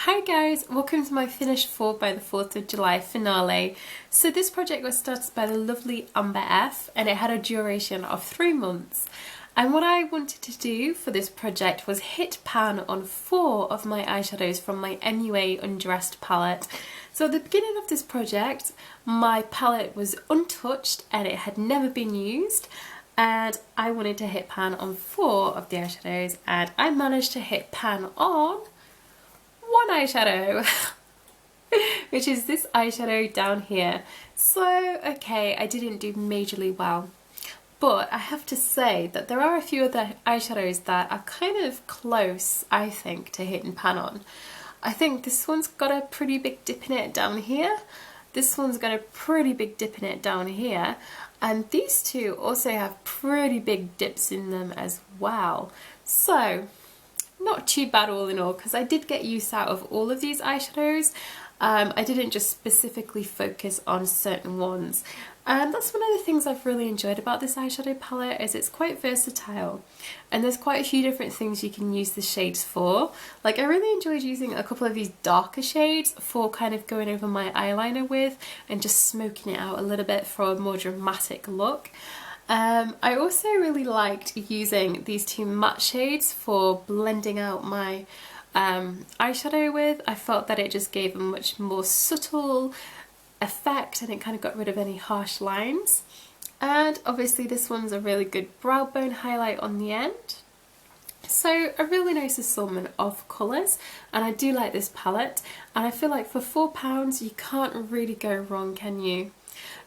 Hi guys, welcome to my finished 4 by the 4th of July finale. So this project was started by the lovely Amber F and it had a duration of 3 months. And what I wanted to do for this project was hit pan on 4 of my eyeshadows from my MUA Undressed Palette. So at the beginning of this project, my palette was untouched and it had never been used. And I wanted to hit pan on 4 of the eyeshadows and I managed to hit pan on one eyeshadow, which is this eyeshadow down here. So, okay, I didn't do majorly well. But I have to say that there are a few other eyeshadows that are kind of close, I think, to hitting pan on. I think this one's got a pretty big dip in it down here. This one's got a pretty big dip in it down here. And these two also have pretty big dips in them as well. So, not too bad all in all, because I did get use out of all of these eyeshadows. I didn't just specifically focus on certain ones. And that's one of the things I've really enjoyed about this eyeshadow palette, is it's quite versatile. And there's quite a few different things you can use the shades for. Like, I really enjoyed using a couple of these darker shades for kind of going over my eyeliner with and just smoking it out a little bit for a more dramatic look. I also really liked using these two matte shades for blending out my eyeshadow with. I felt that it just gave a much more subtle effect and it kind of got rid of any harsh lines. And obviously this one's a really good brow bone highlight on the end. So a really nice assortment of colours, and I do like this palette, and I feel like for £4 you can't really go wrong, can you?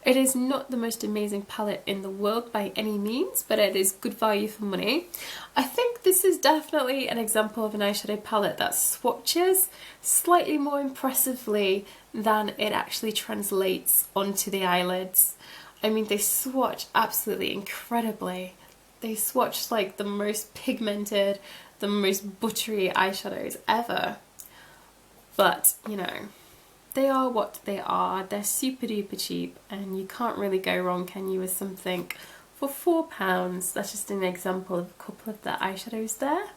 It is not the most amazing palette in the world by any means, but it is good value for money. I think this is definitely an example of an eyeshadow palette that swatches slightly more impressively than it actually translates onto the eyelids. I mean, they swatch absolutely incredibly. They swatch like the most pigmented, the most buttery eyeshadows ever. But, you know, they are what they are. They're super duper cheap and you can't really go wrong, can you, with something for £4. That's just an example of a couple of the eyeshadows there.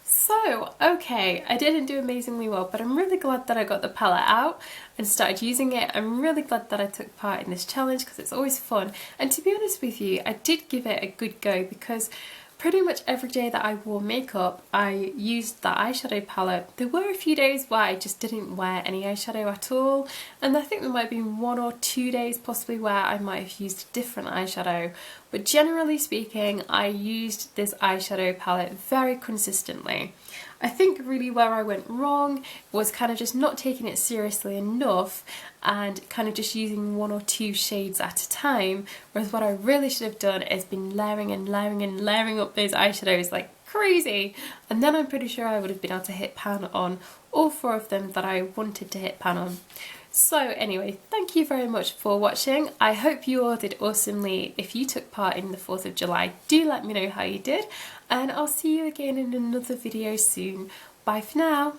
So, okay, I didn't do amazingly well, but I'm really glad that I got the palette out and started using it. I'm really glad that I took part in this challenge because it's always fun. And to be honest with you, I did give it a good go because pretty much every day that I wore makeup, I used that eyeshadow palette. There were a few days where I just didn't wear any eyeshadow at all, and I think there might have been 1 or 2 days possibly where I might have used a different eyeshadow. But generally speaking, I used this eyeshadow palette very consistently. I think really where I went wrong was kind of just not taking it seriously enough and kind of just using 1 or 2 shades at a time, whereas what I really should have done is been layering and layering and layering up those eyeshadows like crazy, and then I'm pretty sure I would have been able to hit pan on all 4 of them that I wanted to hit pan on. So anyway, thank you very much for watching. I hope you all did awesomely. If you took part in the 4th of July, do let me know how you did, and I'll see you again in another video soon. Bye for now.